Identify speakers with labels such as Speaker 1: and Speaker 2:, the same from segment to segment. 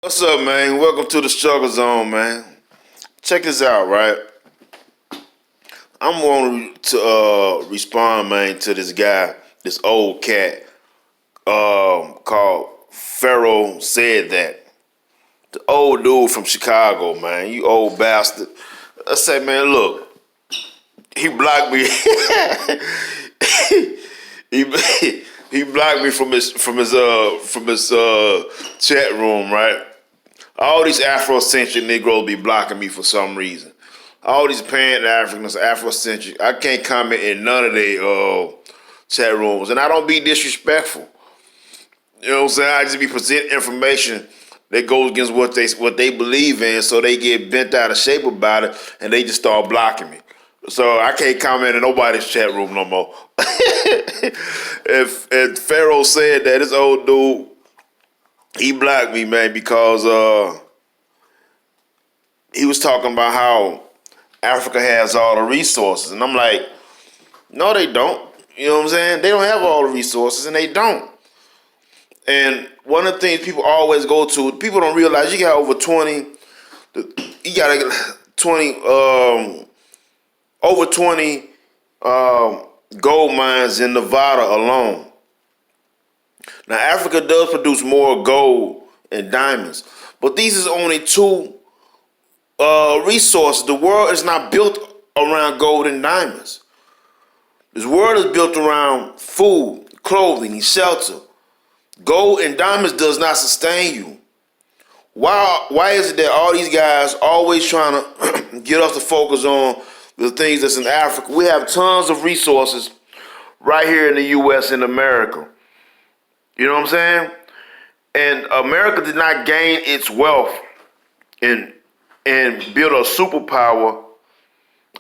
Speaker 1: What's up, man? Welcome to the Struggle Zone, man. Check this out, right? I'm going to respond, man, to this guy, this old cat, called Pharoah Said that. The old dude from Chicago, man. You old bastard. I say, man, look, he blocked me. he he blocked me from his chat room, right? All these Afrocentric Negroes be blocking me for some reason. All these Pan-Africans, Afrocentric, I can't comment in none of their chat rooms. And I don't be disrespectful. You know what I'm saying? I just be present information that goes against what they believe in, so they get bent out of shape about it, and they just start blocking me. So I can't comment in nobody's chat room no more. If Pharoah Said that, this old dude, he blocked me, man, because he was talking about how Africa has all the resources. And I'm like, no, they don't. You know what I'm saying? They don't have all the resources, and they don't. And one of the things people always go to, people don't realize you got over 20, you got 20, over 20 gold mines in Nevada alone. Now, Africa does produce more gold and diamonds, but these is only two resources. The world is not built around gold and diamonds. This world is built around food, clothing, and shelter. Gold and diamonds does not sustain you. Why is it that all these guys always trying to get us to focus on the things that's in Africa? We have tons of resources right here in the U.S. and America. You know what I'm saying? And America did not gain its wealth and build a superpower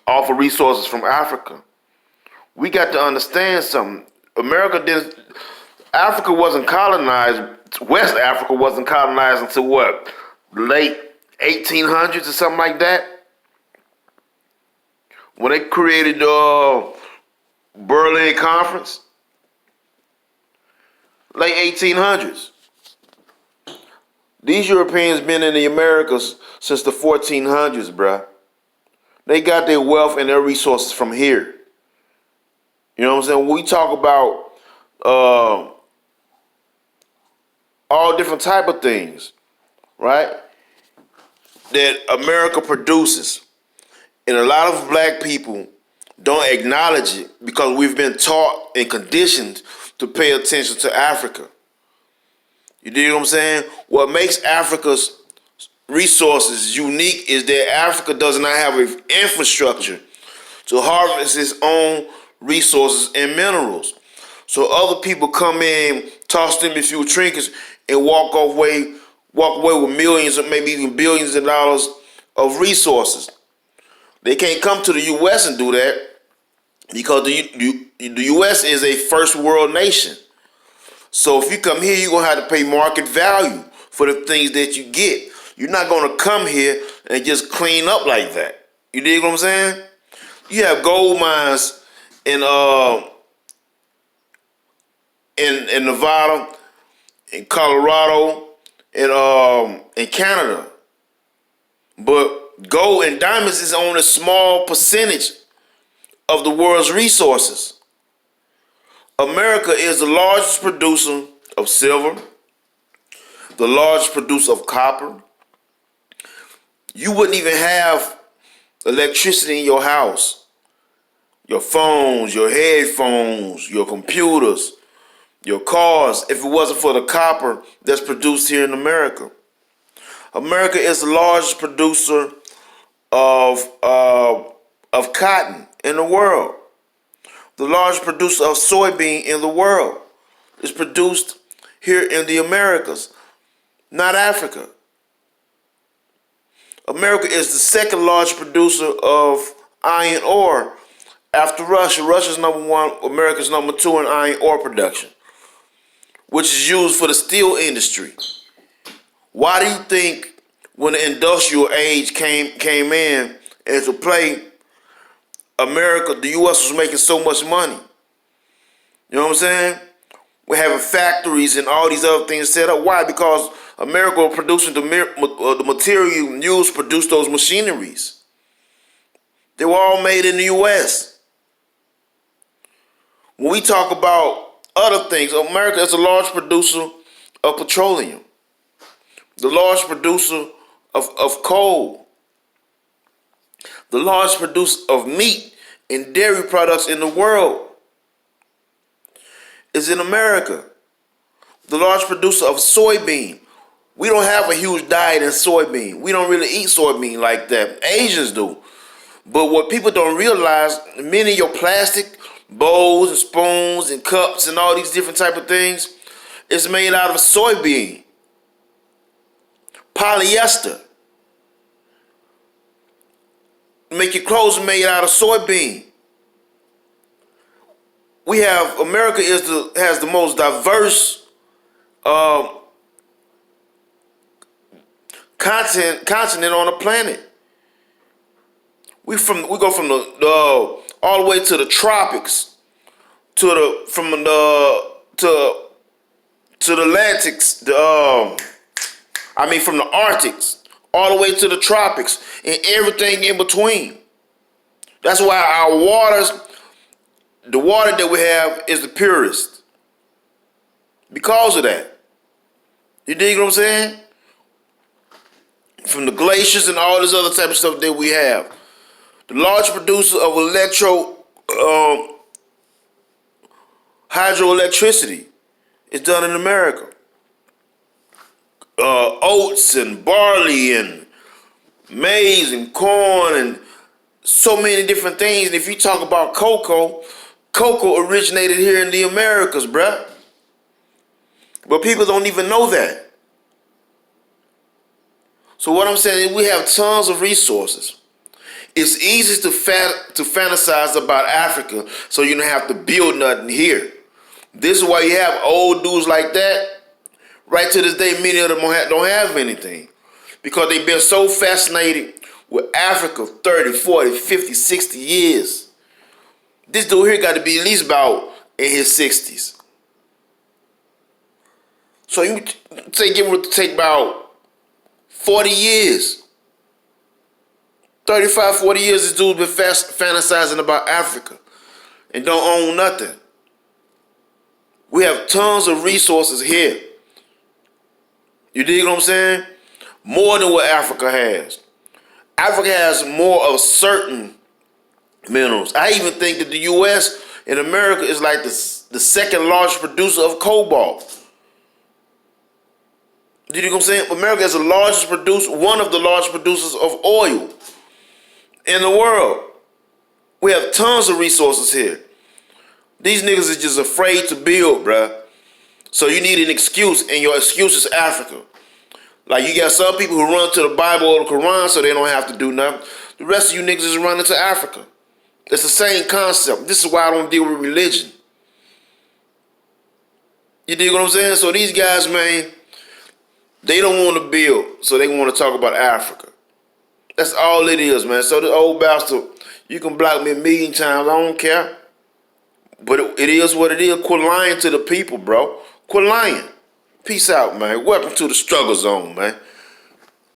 Speaker 1: off of resources from Africa. We got to understand something. Africa wasn't colonized. West Africa wasn't colonized until what? Late 1800s or something like that. When they created the Berlin Conference. Late 1800s. These Europeans been in the Americas since the 1400s, bruh. They got their wealth and their resources from here. You know what I'm saying? When we talk about all different type of things, right, that America produces, and a lot of black people don't acknowledge it because we've been taught and conditioned to pay attention to Africa. You dig what I'm saying? What makes Africa's resources unique is that Africa does not have an infrastructure to harvest its own resources and minerals. So other people come in, toss them a few trinkets, and walk away with millions or maybe even billions of dollars of resources. They can't come to the U.S. and do that because the U.S. is a first world nation. So if you come here, you're going to have to pay market value for the things that you get. You're not going to come here and just clean up like that. You dig what I'm saying? You have gold mines in Nevada, in Colorado, in Canada. But gold and diamonds is only a small percentage of the world's resources. America is the largest producer of silver, the largest producer of copper. You wouldn't even have electricity in your house, your phones, your headphones, your computers, your cars, if it wasn't for the copper that's produced here in America. America is the largest producer of cotton in the world. The largest producer of soybean in the world is produced here in the Americas, not Africa. America is the second largest producer of iron ore after Russia. Russia's number one, America's number two in iron ore production, which is used for the steel industry. Why do you think when the industrial age came in into play, America, the U.S. was making so much money? You know what I'm saying? We're having factories and all these other things set up. Why? Because America producing the material used to produce those machineries. They were all made in the U.S. When we talk about other things, America is a large producer of petroleum, the large producer of coal, the large producer of meat and dairy products in the world is in America. The large producer of soybean. We don't have a huge diet in soybean. We don't really eat soybean like that. Asians do. But what people don't realize, many of your plastic bowls and spoons and cups and all these different type of things is made out of soybean. Polyester. Make your clothes made out of soybean. We have America has the most diverse continent on the planet. We go from the all the way to the tropics, to the Atlantics, from the Arctics all the way to the tropics and everything in between. That's why our the water that we have is the purest. Because of that. You dig what I'm saying? From the glaciers and all this other type of stuff that we have. The large producer of hydroelectricity is done in America. Oats and barley and maize and corn and so many different things. And if you talk about cocoa originated here in the Americas, bruh. But people don't even know that. So what I'm saying is we have tons of resources. It's easy to fantasize about Africa so you don't have to build nothing here. This is why you have old dudes like that. Right to this day, many of them don't have anything. Because they've been so fascinated with Africa 30, 40, 50, 60 years. This dude here got to be at least about in his 60s. So you give him to take about 40 years. 35, 40 years this dude's been fantasizing about Africa and don't own nothing. We have tons of resources here. You dig what I'm saying? More than what Africa has. Africa has more of certain minerals. I even think that the U.S. and America is like the second largest producer of cobalt. You know what I'm saying? America is the largest producer, one of the largest producers of oil in the world. We have tons of resources here. These niggas is just afraid to build, bruh. So you need an excuse, and your excuse is Africa. Like you got some people who run to the Bible or the Quran so they don't have to do nothing. The rest of you niggas is running to Africa. It's the same concept. This is why I don't deal with religion. You dig what I'm saying? So these guys, man, they don't want to build, so they want to talk about Africa. That's all it is, man. So the old bastard, you can block me a million times, I don't care. But it is what it is. Quit lying to the people, bro. Quit lying. Peace out, man. Welcome to the struggle zone, man.